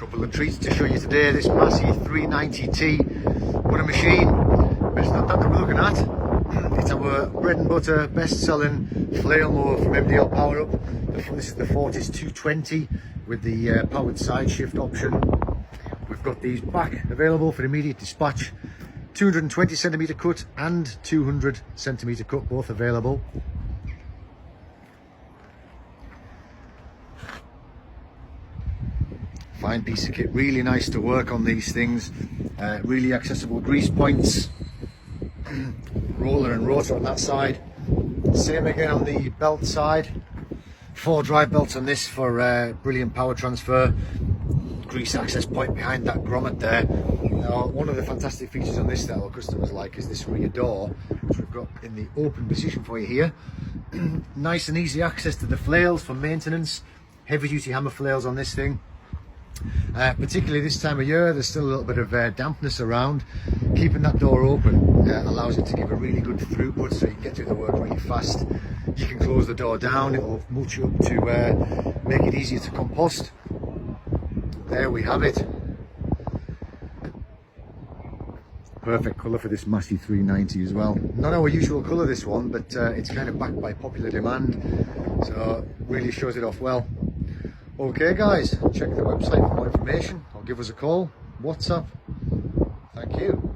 Couple of treats to show you today. This Massey 390T, what a machine. But it's not that we're looking at. It's our bread and butter best selling flail mower from MDL Powerup. This is the Fortis 220 with the powered side shift option. We've got these back available for immediate dispatch. 220 centimetre cut and 200 centimetre cut, both available. Fine piece of kit, really nice to work on these things. Really accessible grease points. Roller and rotor on that side. Same again on the belt side. 4 drive belts on this for brilliant power transfer. Grease access point behind that grommet there. Now, one of the fantastic features on this that our customers like is this rear door, which we've got in the open position for you here. Nice and easy access to the flails for maintenance. Heavy duty hammer flails on this thing. Particularly this time of year, there's still a little bit of dampness around. Keeping that door open allows it to give a really good throughput, so you can get through the work really fast. You can close the door down, it will mulch up to make it easier to compost. There we have it. Perfect colour for this Massey 390 as well. Not our usual colour, this one, but it's kind of backed by popular demand, so really shows it off well. Okay guys, check the website for more information or give us a call, WhatsApp. Thank you.